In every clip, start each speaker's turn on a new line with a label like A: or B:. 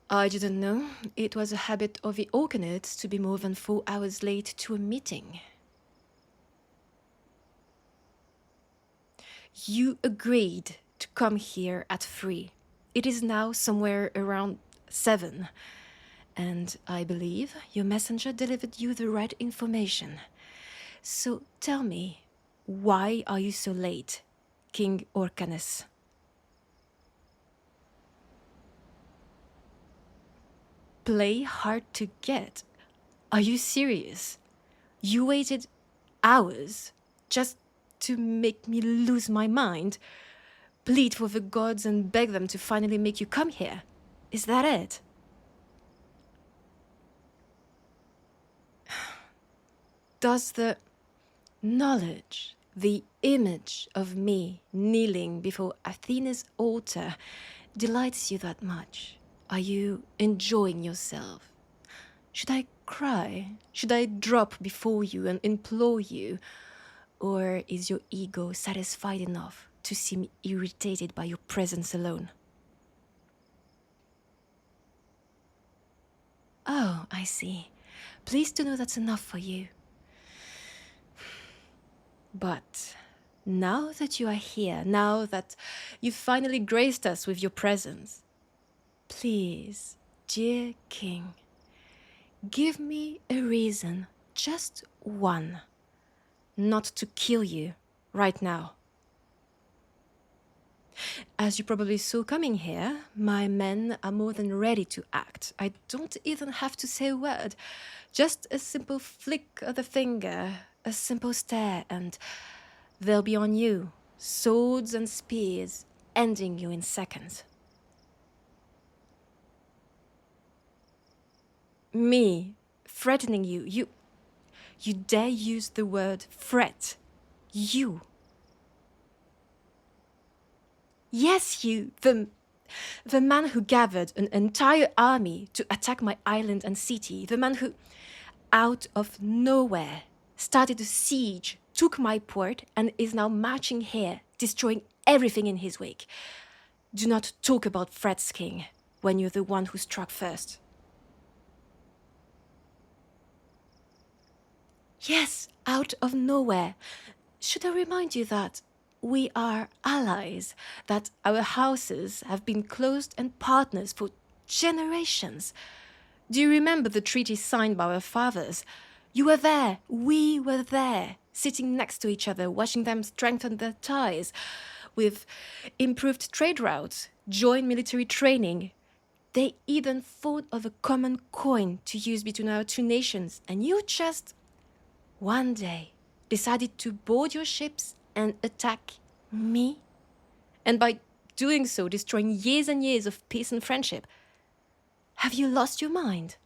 A: I didn't know it was a habit of the Orkanids to be more than 4 hours late to a meeting. You agreed to come here at 3. It is now somewhere around 7. And I believe your messenger delivered you the right information. So tell me, why are you so late, King Orcanes? Play hard to get? Are you serious? You waited hours just to make me lose my mind? Plead for the gods and beg them to finally make you come here? Is that it? Does the knowledge, the image of me kneeling before Athena's altar delights you that much? Are you enjoying yourself? Should I cry? Should I drop before you and implore you? Or is your ego satisfied enough to seem irritated by your presence alone? Oh, I see. Pleased to know that's enough for you. But now that you are here, now that you've finally graced us with your presence, please, dear King, give me a reason, just one, not to kill you right now. As you probably saw coming here, my men are more than ready to act. I don't even have to say a word. Just a simple flick of the finger, a simple stare, and they'll be on you, swords and spears, ending you in seconds. Me, threatening you, you dare use the word threat. You. Yes, you, the man who gathered an entire army to attack my island and city, the man who, out of nowhere, started a siege, took my port, and is now marching here, destroying everything in his wake. Do not talk about threats, King, when you're the one who struck first. Yes, out of nowhere. Should I remind you that we are allies, that our houses have been closed and partners for generations? Do you remember the treaty signed by our fathers? You were there, we were there, sitting next to each other, watching them strengthen their ties, with improved trade routes, joint military training. They even thought of a common coin to use between our two nations, and you just, one day, decided to board your ships and attack me? And by doing so, destroying years and years of peace and friendship. Have you lost your mind?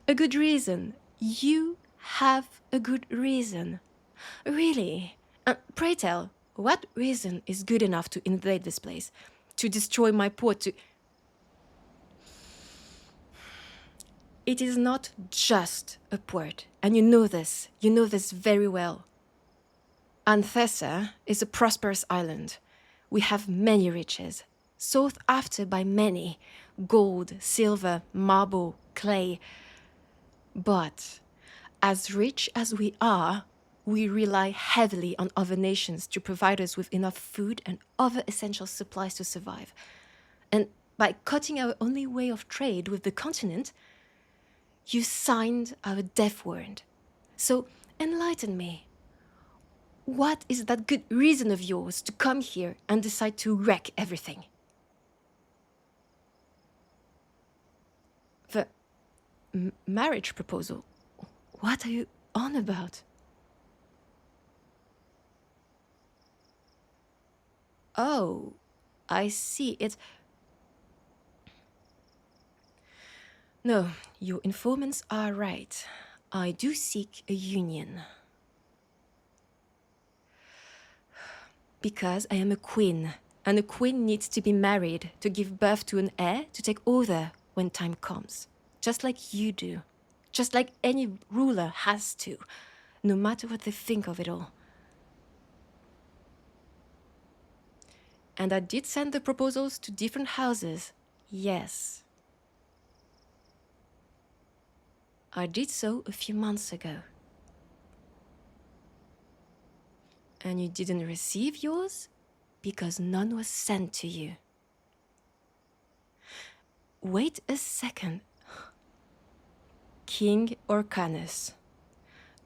A: A good reason. You have a good reason. Really? Pray tell, what reason is good enough to invade this place? To destroy my port, to... It is not just a port, and you know this very well. Anthessa is a prosperous island. We have many riches, sought after by many: gold, silver, marble, clay. But as rich as we are, we rely heavily on other nations to provide us with enough food and other essential supplies to survive. And by cutting our only way of trade with the continent, you signed our death warrant. So enlighten me. What is that good reason of yours to come here and decide to wreck everything? The marriage proposal? What are you on about? Oh, I see. No, your informants are right. I do seek a union. Because I am a queen, and a queen needs to be married to give birth to an heir to take over when time comes. Just like you do. Just like any ruler has to, no matter what they think of it all. And I did send the proposals to different houses. Yes. I did so a few months ago. And you didn't receive yours because none was sent to you. Wait a second. King Orcanus,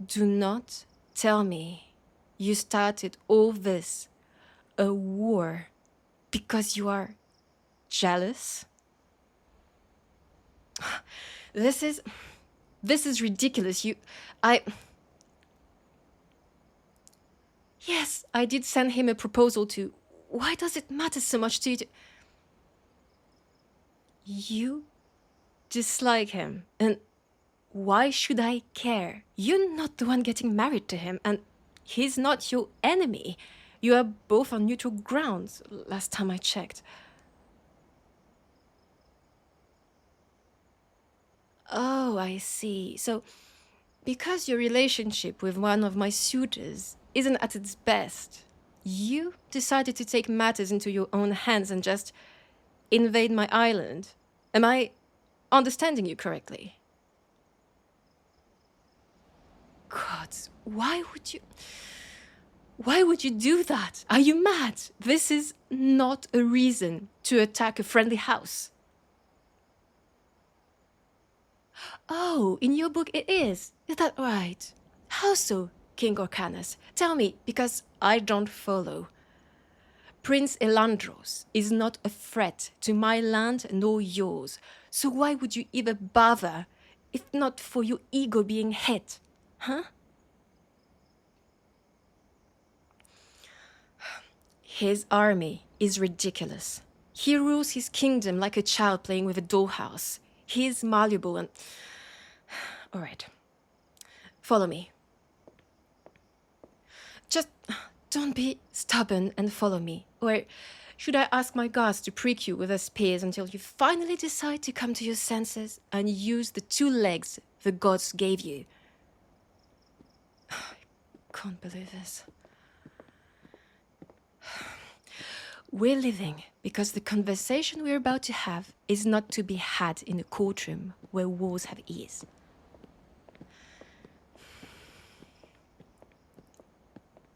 A: do not tell me you started all this, a war, because you are jealous? This is ridiculous. Yes, I did send him a proposal to... Why does it matter so much to you? You dislike him, and why should I care? You're not the one getting married to him, and he's not your enemy. You are both on neutral grounds, last time I checked. Oh, I see. So, because your relationship with one of my suitors isn't at its best, you decided to take matters into your own hands and just invade my island. Am I understanding you correctly? God, why would you do that? Are you mad? This is not a reason to attack a friendly house. Oh, in your book it is. Is that right? How so, King Orcanus? Tell me, because I don't follow. Prince Elandros is not a threat to my land nor yours, so why would you even bother, if not for your ego being hit? Huh? His army is ridiculous. He rules his kingdom like a child playing with a dollhouse. He is malleable and... All right. Follow me. Just don't be stubborn and follow me. Or should I ask my guards to prick you with their spears until you finally decide to come to your senses and use the 2 legs the gods gave you? I can't believe this. We're living because the conversation we're about to have is not to be had in a courtroom where wars have ears.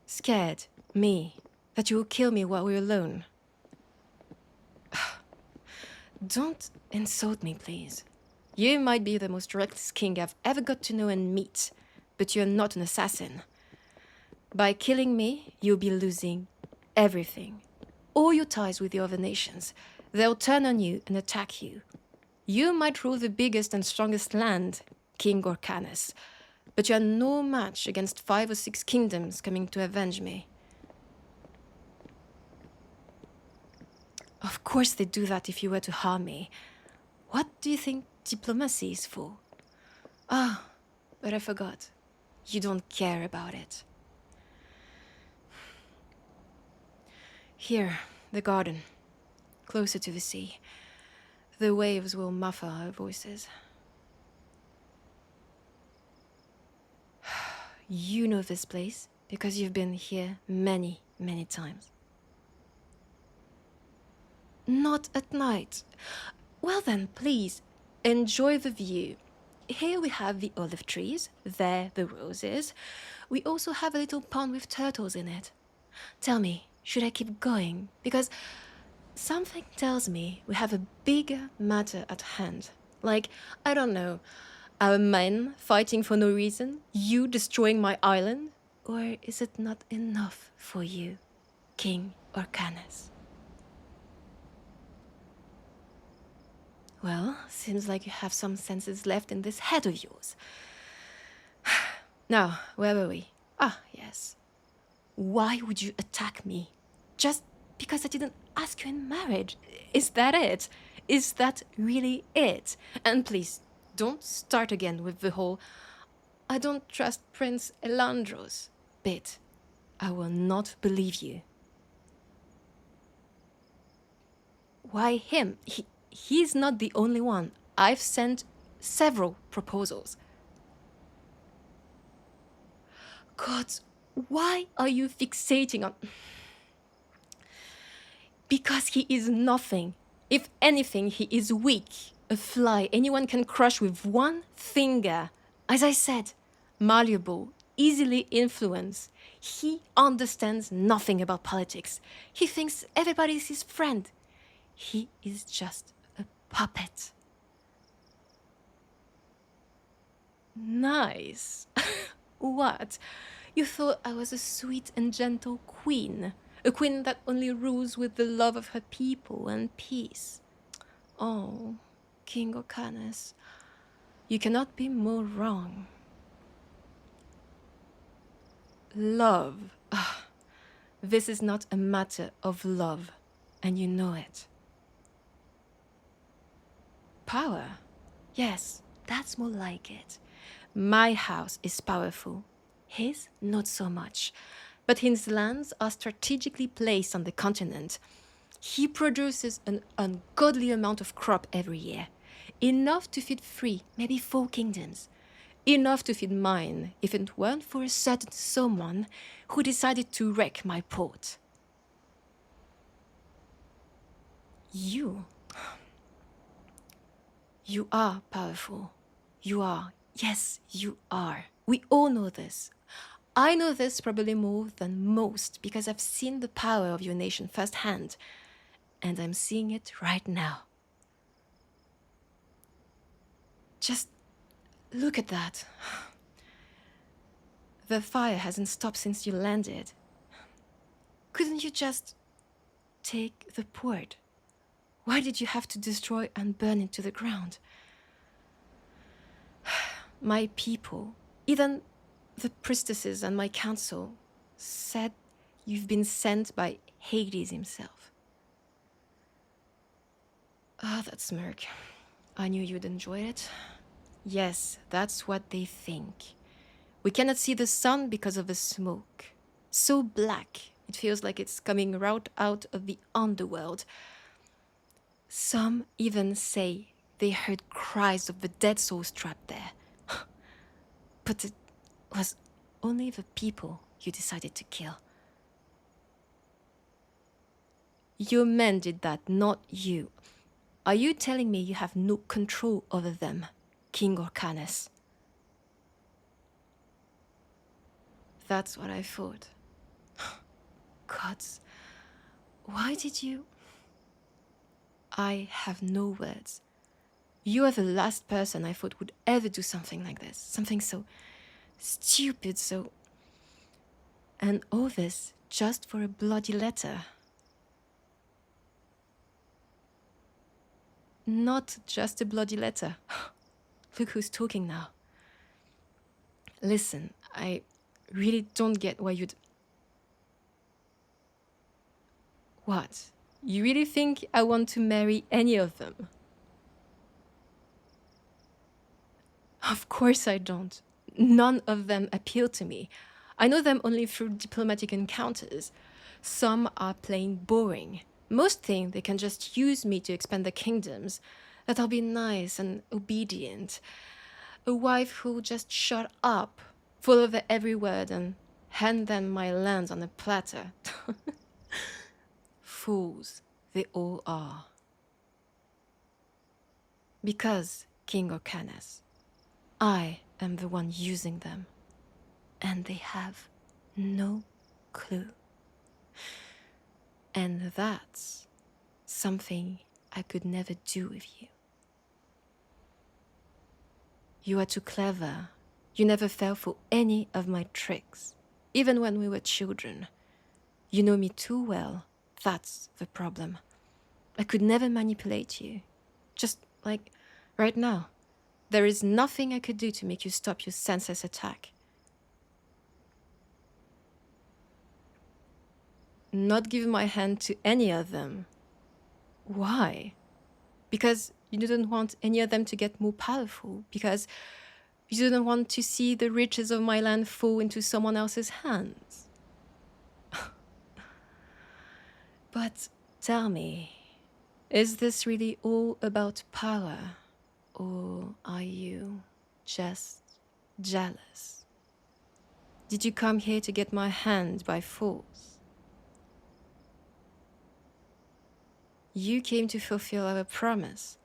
A: Scared, me, that you will kill me while we're alone. Don't insult me, please. You might be the most reckless king I've ever got to know and meet, but you're not an assassin. By killing me, you'll be losing everything. All your ties with the other nations. They'll turn on you and attack you. You might rule the biggest and strongest land, King Orcanus, but you're no match against 5 or 6 kingdoms coming to avenge me. Of course they'd do that if you were to harm me. What do you think diplomacy is for? Ah, but I forgot. You don't care about it. Here, the garden. Closer to the sea. The waves will muffle our voices. You know this place because you've been here many, many times. Not at night. Well then, please, enjoy the view. Here we have the olive trees, there the roses. We also have a little pond with turtles in it. Tell me, should I keep going? Because something tells me we have a bigger matter at hand. Like, I don't know, our men fighting for no reason? You destroying my island? Or is it not enough for you, King Orcanus? Well, seems like you have some senses left in this head of yours. Now, where were we? Ah, yes. Why would you attack me? Just because I didn't ask you in marriage? Is that it? Is that really it? And please, don't start again with the whole I don't trust Prince Elandros bit. I will not believe you. Why him? He's not the only one. I've sent several proposals. God, why are you fixating on... Because he is nothing. If anything, he is weak. A fly anyone can crush with one finger. As I said, malleable, easily influenced. He understands nothing about politics. He thinks everybody's his friend. He is just a puppet. Nice. What? You thought I was a sweet and gentle queen? A queen that only rules with the love of her people and peace. Oh, King Orcanes, you cannot be more wrong. Love. This is not a matter of love, and you know it. Power? Yes, that's more like it. My house is powerful. His, not so much. But his lands are strategically placed on the continent. He produces an ungodly amount of crop every year. Enough to feed 3, maybe 4 kingdoms. Enough to feed mine if it weren't for a certain someone who decided to wreck my port. You are powerful. You are. Yes, you are. We all know this. I know this probably more than most because I've seen the power of your nation firsthand. And I'm seeing it right now. Just look at that. The fire hasn't stopped since you landed. Couldn't you just take the port? Why did you have to destroy and burn it to the ground? My people, even the priestesses and my council, said you've been sent by Hades himself. Ah, that smirk. I knew you'd enjoy it. Yes, that's what they think. We cannot see the sun because of the smoke. So black, it feels like it's coming right out of the underworld. Some even say they heard cries of the dead souls trapped there. But it was only the people you decided to kill. Your men did that, not you. Are you telling me you have no control over them, King Orcanes? That's what I thought. Gods, why did you... I have no words. You are the last person I thought would ever do something like this. Something so stupid, so... And all this just for a bloody letter. Not just a bloody letter. Look who's talking now. Listen, I really don't get why you'd... What? You really think I want to marry any of them? Of course I don't. None of them appeal to me. I know them only through diplomatic encounters. Some are plain boring. Most think they can just use me to expand their kingdoms, that I'll be nice and obedient. A wife who'll just shut up, follow their every word, and hand them my lands on a platter. Fools, they all are. Because, King Orcanes, I am the one using them, and they have no clue. And that's something I could never do with you. You are too clever. You never fell for any of my tricks, even when we were children. You know me too well. That's the problem. I could never manipulate you. Just like right now. There is nothing I could do to make you stop your senseless attack. Not give my hand to any of them. Why? Because you didn't want any of them to get more powerful. Because you didn't want to see the riches of my land fall into someone else's hands. But tell me, is this really all about power? Or are you just jealous? Did you come here to get my hand by force? You came to fulfill our promise.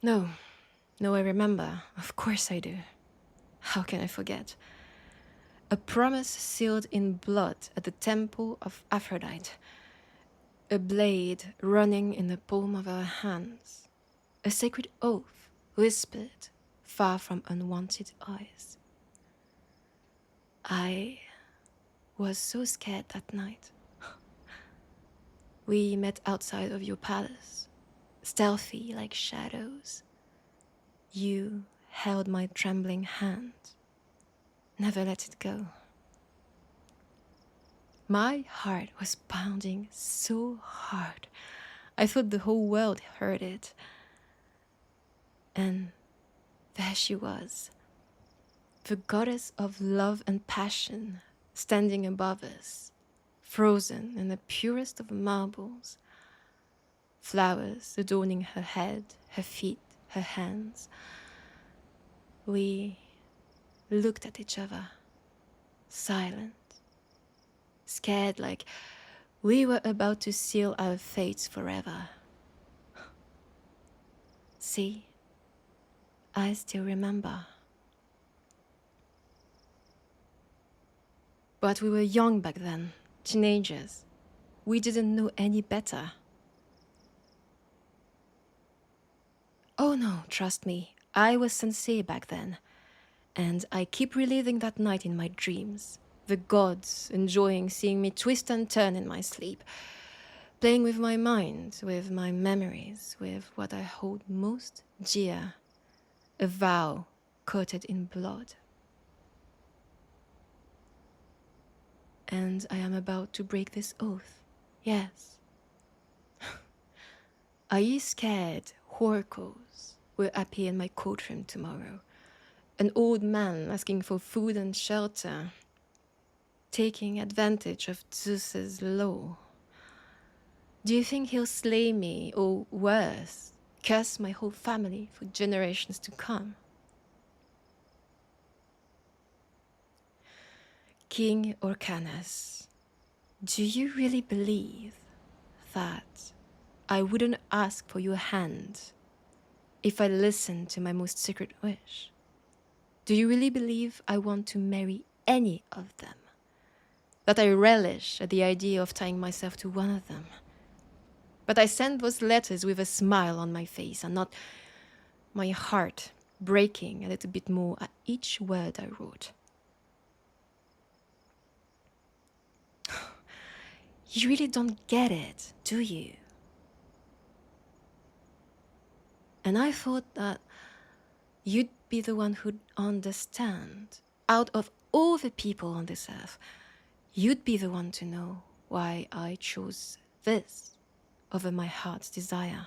A: No, I remember. Of course I do. How can I forget? A promise sealed in blood at the temple of Aphrodite. A blade running in the palm of our hands. A sacred oath whispered far from unwanted eyes. I was so scared that night. We met outside of your palace, stealthy like shadows. You held my trembling hand. Never let it go. My heart was pounding so hard. I thought the whole world heard it. And there she was, the goddess of love and passion, standing above us, frozen in the purest of marbles. Flowers adorning her head, her feet, her hands. We looked at each other, silent, scared like we were about to seal our fates forever. See, I still remember. But we were young back then, teenagers. We didn't know any better. Oh no, trust me, I was sincere back then. And I keep reliving that night in my dreams. The gods enjoying seeing me twist and turn in my sleep. Playing with my mind, with my memories, with what I hold most dear. A vow coated in blood. And I am about to break this oath. Yes. Are you scared oracles will appear in my courtroom tomorrow? An old man asking for food and shelter, taking advantage of Zeus's law. Do you think he'll slay me, or worse, curse my whole family for generations to come? King Orcanes, do you really believe that I wouldn't ask for your hand if I listened to my most secret wish? Do you really believe I want to marry any of them? That I relish at the idea of tying myself to one of them? But I send those letters with a smile on my face and not my heart breaking a little bit more at each word I wrote. You really don't get it, do you? And I thought that you'd be the one who'd understand. Out of all the people on this earth, you'd be the one to know why I chose this over my heart's desire.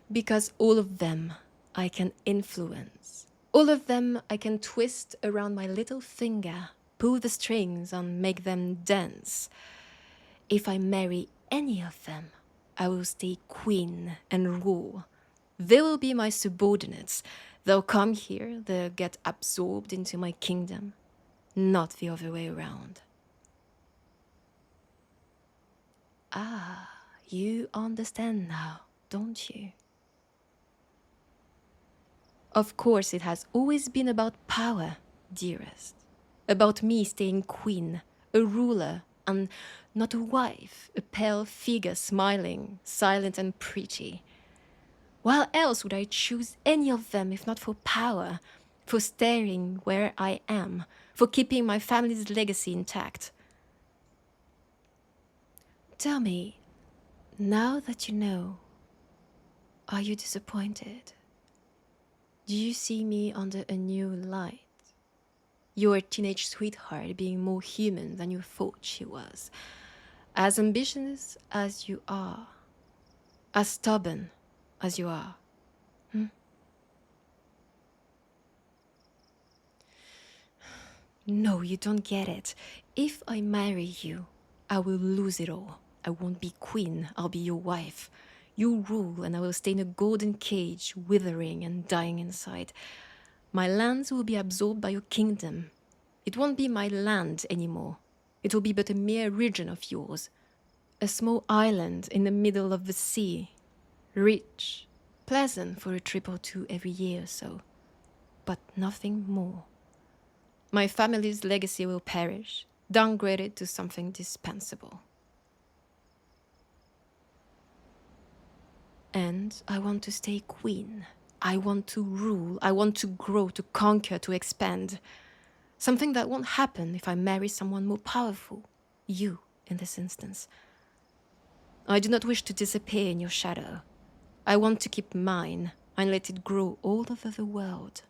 A: Because all of them I can influence. All of them I can twist around my little finger, pull the strings and make them dance. If I marry any of them, I will stay queen and rule. They will be my subordinates. They'll come here, they'll get absorbed into my kingdom, not the other way around. Ah, you understand now, don't you? Of course, it has always been about power, dearest. About me staying queen, a ruler, and not a wife, a pale figure smiling, silent and pretty. Why else would I choose any of them if not for power, for staying where I am, for keeping my family's legacy intact? Tell me, now that you know, are you disappointed? Do you see me under a new light? Your teenage sweetheart being more human than you thought she was, as ambitious as you are, as stubborn as you are. No, you don't get it. If I marry you, I will lose it all. I won't be queen, I'll be your wife. You rule and I will stay in a golden cage, withering and dying inside. My lands will be absorbed by your kingdom. It won't be my land anymore. It will be but a mere region of yours. A small island in the middle of the sea. Rich, pleasant for a trip or two every year or so. But nothing more. My family's legacy will perish, downgraded to something dispensable. And I want to stay queen. I want to rule. I want to grow, to conquer, to expand. Something that won't happen if I marry someone more powerful. You, in this instance. I do not wish to disappear in your shadow. I want to keep mine and let it grow all over the world.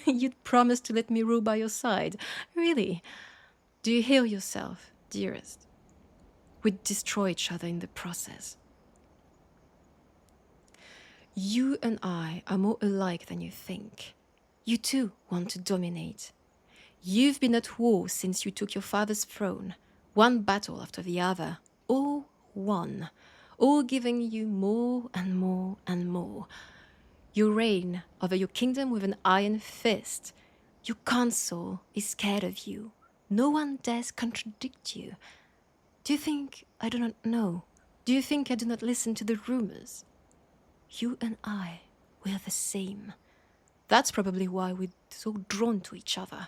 A: You'd promised to let me rule by your side. Really? Do you hear yourself, dearest? We'd destroy each other in the process. You and I are more alike than you think. You too want to dominate. You've been at war since you took your father's throne, one battle after the other, all won, all giving you more and more and more. You reign over your kingdom with an iron fist. Your console is scared of you. No one dares contradict you. Do you think I do not know? Do you think I do not listen to the rumors? You and I, we're the same. That's probably why we're so drawn to each other.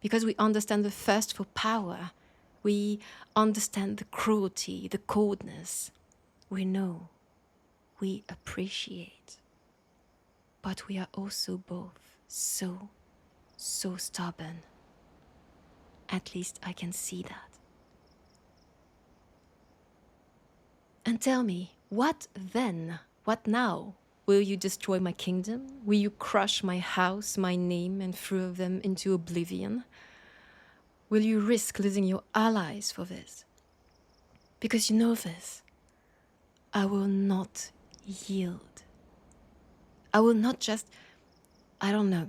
A: Because we understand the thirst for power. We understand the cruelty, the coldness. We know. We appreciate. But we are also both so stubborn. At least I can see that. And tell me, what then? What now? Will you destroy my kingdom? Will you crush my house, my name, and throw them into oblivion? Will you risk losing your allies for this? Because you know this. I will not yield. I will not just,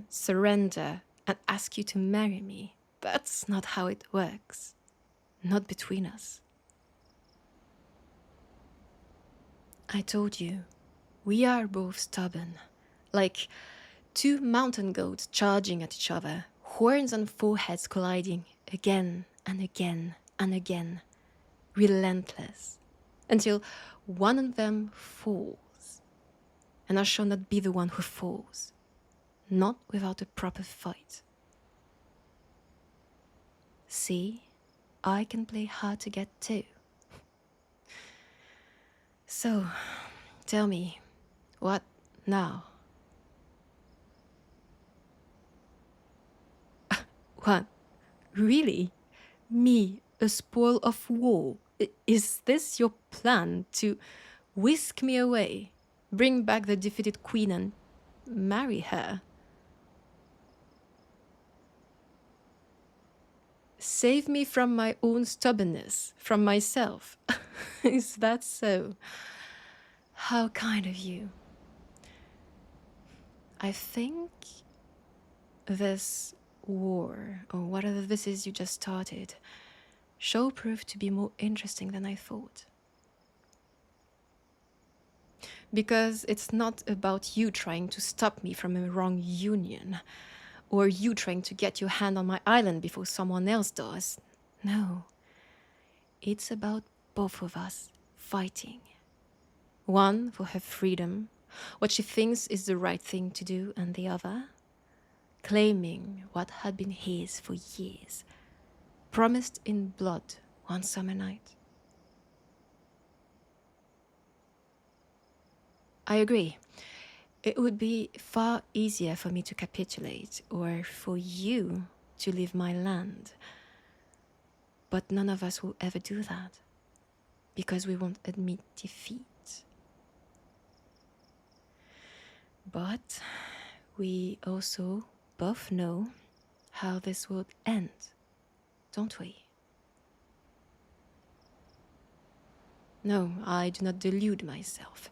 A: surrender and ask you to marry me. That's not how it works. Not between us. I told you, we are both stubborn. Like two mountain goats charging at each other, horns and foreheads colliding again and again and again. Relentless. Until one of them falls. And I shall not be the one who falls. Not without a proper fight. See, I can play hard to get too. So, tell me, what now? What? Really? Me, a spoil of war? Is this your plan to whisk me away, bring back the defeated queen and marry her? Save me from my own stubbornness, from myself. Is that so? How kind of you. I think this war, or whatever this is you just started, shall prove to be more interesting than I thought. Because it's not about you trying to stop me from a wrong union, or you trying to get your hand on my island before someone else does. No. It's about both of us fighting. One for her freedom, what she thinks is the right thing to do, and the other claiming what had been his for years, promised in blood one summer night. I agree. It would be far easier for me to capitulate, or for you to leave my land. But none of us will ever do that, because we won't admit defeat. But we also both know how this would end, don't we? No, I do not delude myself.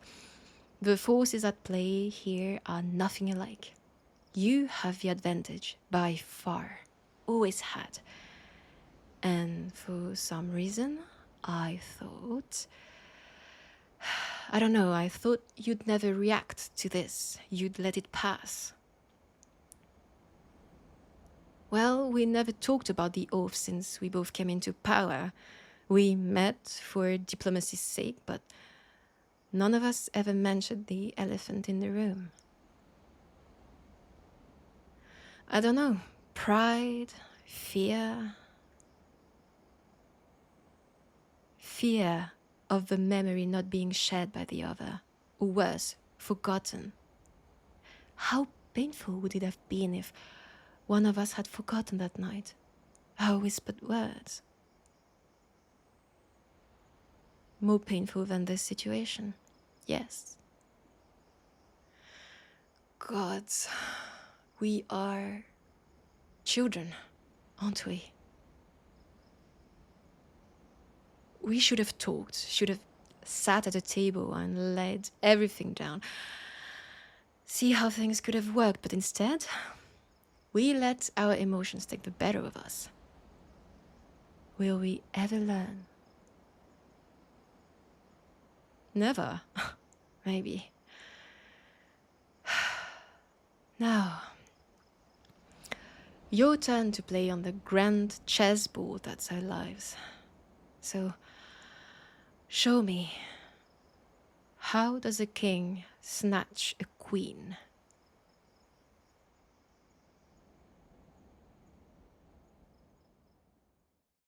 A: The forces at play here are nothing alike. You have the advantage, by far. Always had. And for some reason, I thought you'd never react to this. You'd let it pass. Well, we never talked about the oath since we both came into power. We met for diplomacy's sake, but none of us ever mentioned the elephant in the room. I don't know, pride, fear. Fear of the memory not being shared by the other, or worse, forgotten. How painful would it have been if one of us had forgotten that night? Our whispered words. More painful than this situation, yes. Gods, we are children, aren't we? We should have talked, should have sat at a table and laid everything down. See how things could have worked, but instead, we let our emotions take the better of us. Will we ever learn? Never. Maybe. Now, your turn to play on the grand chessboard that's our lives. So, show me, how does a king snatch a queen?